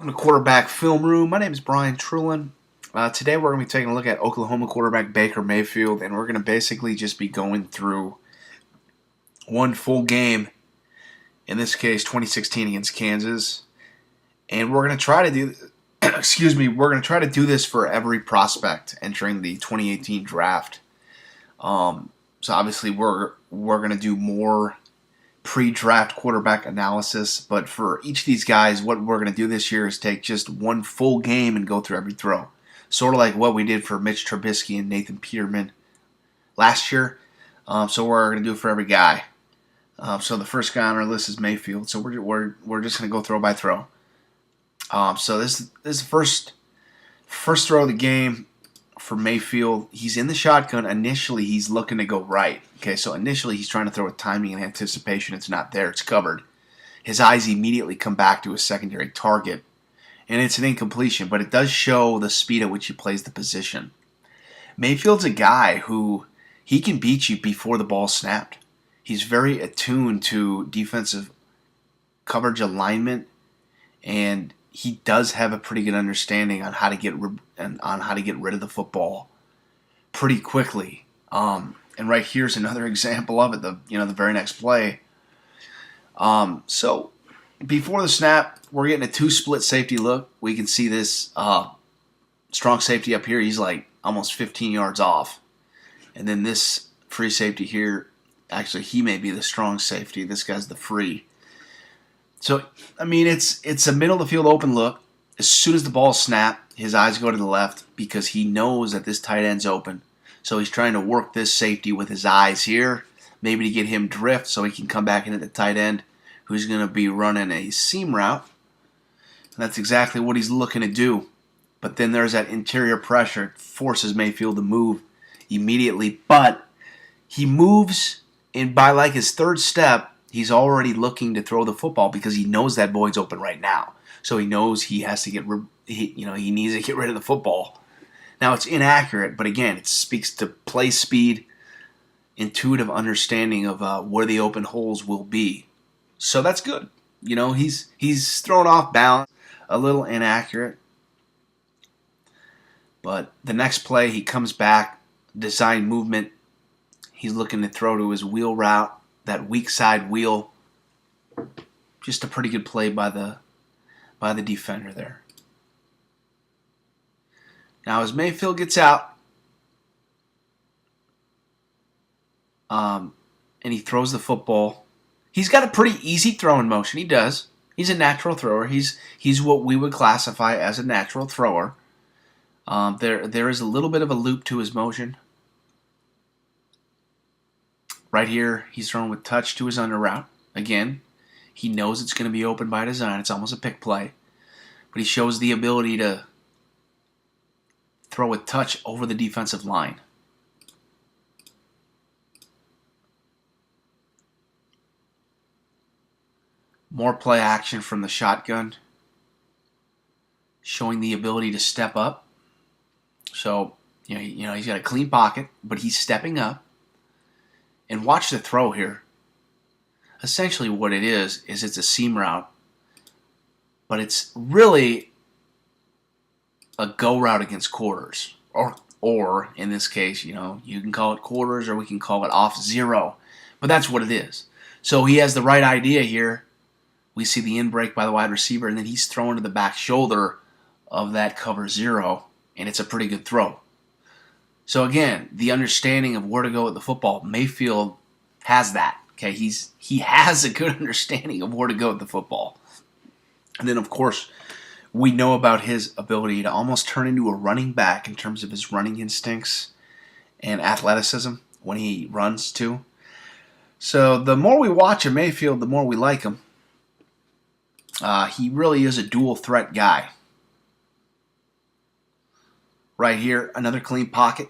Welcome to Quarterback Film Room. My name is Brian Trulin. Today we're going to be taking a look at Oklahoma quarterback Baker Mayfield, and we're going to basically just be going through one full game, in this case 2016 against Kansas, and we're going to try to do we're going to try to do this for every prospect entering the 2018 draft. So obviously we're going to do more pre-draft quarterback analysis, but for each of these guys, what we're going to do this year is take just one full game and go through every throw. Sort of like what we did for Mitch Trubisky and Nathan Peterman last year. So we're going to do it for every guy. So the first guy on our list is Mayfield. So we're just going to go throw by throw. So this is the first throw of the game for Mayfield. He's in the shotgun. Initially, he's looking to go right. Okay, so initially he's trying to throw with timing and anticipation. It's not there. It's covered. His eyes immediately come back to his secondary target, and it's an incompletion, but it does show the speed at which he plays the position. Mayfield's a guy who he can beat you before the ball snapped. He's very attuned to defensive coverage alignment, and he does have a pretty good understanding on how to get rid of the football pretty quickly. And right here's another example of it. The very next play. So before the snap, we're getting a 2 split safety look. We can see this strong safety up here. He's like almost 15 yards off, and then this free safety here. Actually, he may be the strong safety. This guy's the free. So, I mean, it's a middle of the field open look. As soon as the ball snapped, his eyes go to the left because he knows that this tight end's open. So he's trying to work this safety with his eyes here, maybe to get him drift so he can come back into the tight end who's going to be running a seam route. And that's exactly what he's looking to do. But then there's that interior pressure. It forces Mayfield to move immediately. But he moves, and by like his third step, he's already looking to throw the football because he knows that void's open right now. So he knows he has to he needs to get rid of the football. Now it's inaccurate, but again, it speaks to play speed, intuitive understanding of where the open holes will be. So that's good. He's thrown off balance, a little inaccurate. But the next play, he comes back, design movement. He's looking to throw to his wheel route. That weak side wheel, just a pretty good play by the defender there. Now as Mayfield gets out, and he throws the football, he's got a pretty easy throwing motion. He does. He's a natural thrower. He's what we would classify as a natural thrower. There is a little bit of a loop to his motion. Right here, he's throwing with touch to his under route. Again, he knows it's going to be open by design. It's almost a pick play. But he shows the ability to throw with touch over the defensive line. More play action from the shotgun, showing the ability to step up. So, he's got a clean pocket, but he's stepping up. And watch the throw here. Essentially what it is it's a seam route. But it's really a go route against quarters. Or in this case, you can call it quarters or we can call it off zero. But that's what it is. So he has the right idea here. We see the in break by the wide receiver, and then he's thrown to the back shoulder of that cover zero. And it's a pretty good throw. So again, the understanding of where to go with the football, Mayfield has that. Okay, he has a good understanding of where to go with the football. And then of course, we know about his ability to almost turn into a running back in terms of his running instincts and athleticism when he runs too. So the more we watch of Mayfield, the more we like him. He really is a dual threat guy. Right here, another clean pocket.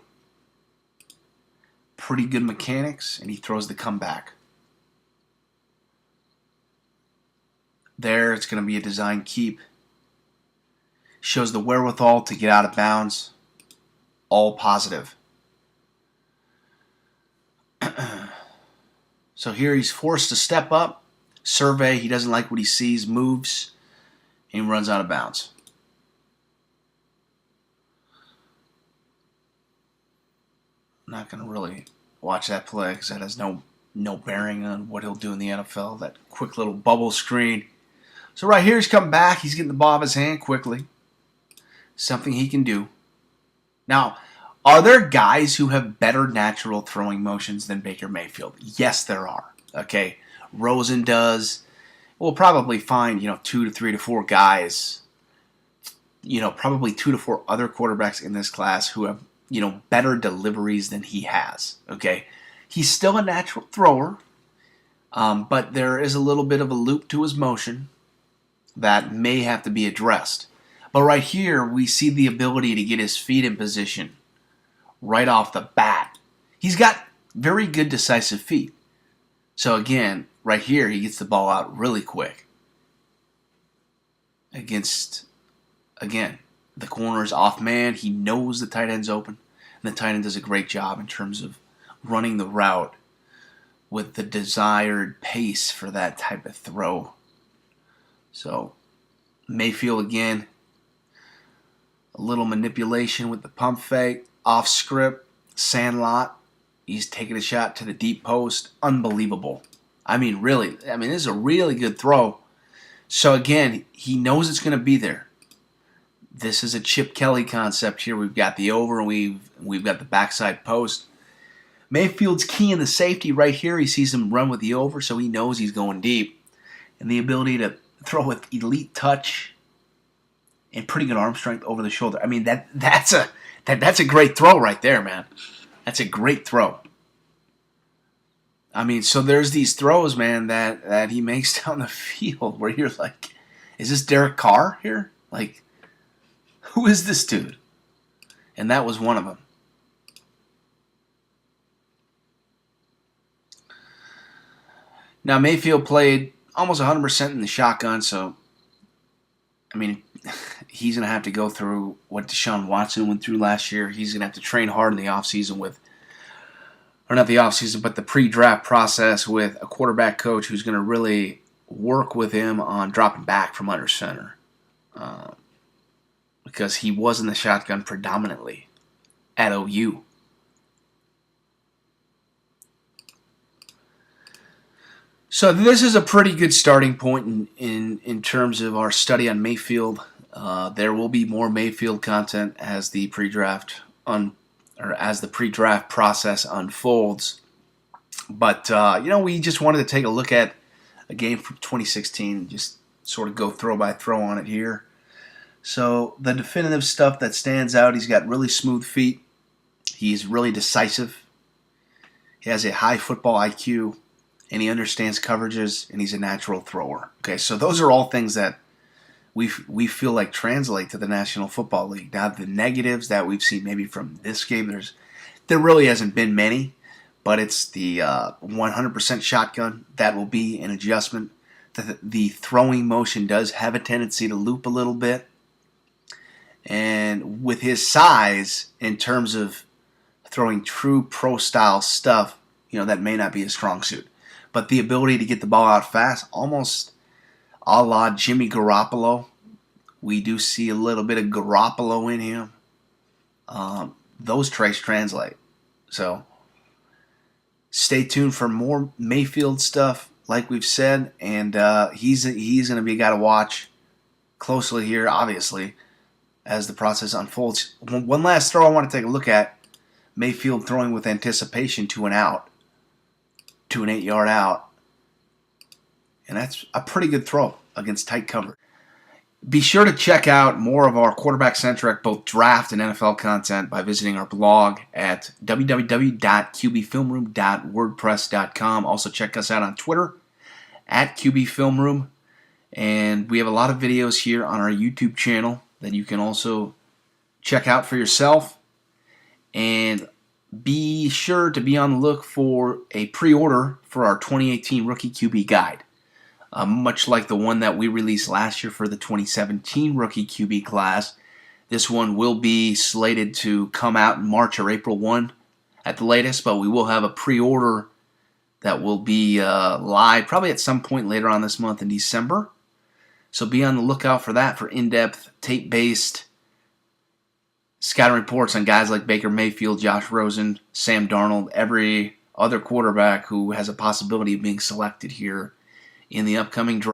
Pretty good mechanics, and he throws the comeback. There, it's going to be a design keep. Shows the wherewithal to get out of bounds. All positive. So here he's forced to step up, survey. He doesn't like what he sees, moves, and he runs out of bounds. I'm not going to really watch that play because that has no bearing on what he'll do in the NFL. That quick little bubble screen. So right here he's coming back. He's getting the ball of his hand quickly. Something he can do. Now, are there guys who have better natural throwing motions than Baker Mayfield? Yes, there are. Okay, Rosen does. We'll probably find 2 to 3 to 4 guys. Probably 2 to 4 other quarterbacks in this class who have better deliveries than he has. Okay, he's still a natural thrower, but there is a little bit of a loop to his motion that may have to be addressed. But right here, we see the ability to get his feet in position right off the bat. He's got very good decisive feet. So again, right here, he gets the ball out really quick. Against, again, the corner's off man. He knows the tight end's open. And the tight end does a great job in terms of running the route with the desired pace for that type of throw. So, Mayfield again. A little manipulation with the pump fake, off script, sandlot. He's taking a shot to the deep post. Unbelievable. Really. This is a really good throw. So again, he knows it's going to be there. This is a Chip Kelly concept here. We've got the over, and we've got the backside post. Mayfield's key in the safety right here. He sees him run with the over, so he knows he's going deep. And the ability to throw with elite touch and pretty good arm strength over the shoulder. That's a great throw right there, man. That's a great throw. So there's these throws, man, that he makes down the field where you're like, is this Derek Carr here? Like, who is this dude? And that was one of them. Now, Mayfield played almost 100% in the shotgun, so he's going to have to go through what Deshaun Watson went through last year. He's going to have to train hard in the offseason not the offseason, but the pre-draft process with a quarterback coach who's going to really work with him on dropping back from under center. Because he was in the shotgun predominantly at OU. So this is a pretty good starting point in terms of our study on Mayfield. There will be more Mayfield content as the pre-draft process unfolds. But we just wanted to take a look at a game from 2016 and just sort of go throw by throw on it here. So the definitive stuff that stands out: he's got really smooth feet. He's really decisive. He has a high football IQ. And he understands coverages, and he's a natural thrower. Okay, so those are all things that we feel like translate to the National Football League. Now, the negatives that we've seen maybe from this game, there really hasn't been many, but it's the 100% shotgun. That will be an adjustment. The throwing motion does have a tendency to loop a little bit. And with his size, in terms of throwing true pro-style stuff, that may not be his strong suit. But the ability to get the ball out fast, almost a la Jimmy Garoppolo. We do see a little bit of Garoppolo in him. Those traits translate. So stay tuned for more Mayfield stuff, like we've said. And he's going to be a guy to watch closely here, obviously, as the process unfolds. One last throw I want to take a look at. Mayfield throwing with anticipation to an 8-yard out. And that's a pretty good throw against tight cover. Be sure to check out more of our quarterback-centric, both draft and NFL content by visiting our blog at www.qbfilmroom.wordpress.com. Also check us out on Twitter at QBFilmroom. And we have a lot of videos here on our YouTube channel that you can also check out for yourself. And be sure to be on the look for a pre-order for our 2018 Rookie QB Guide. Much like the one that we released last year for the 2017 Rookie QB class, this one will be slated to come out in March or April 1 at the latest, but we will have a pre-order that will be live probably at some point later on this month in December. So be on the lookout for that, for in-depth, tape-based scouting reports on guys like Baker Mayfield, Josh Rosen, Sam Darnold, every other quarterback who has a possibility of being selected here in the upcoming draft.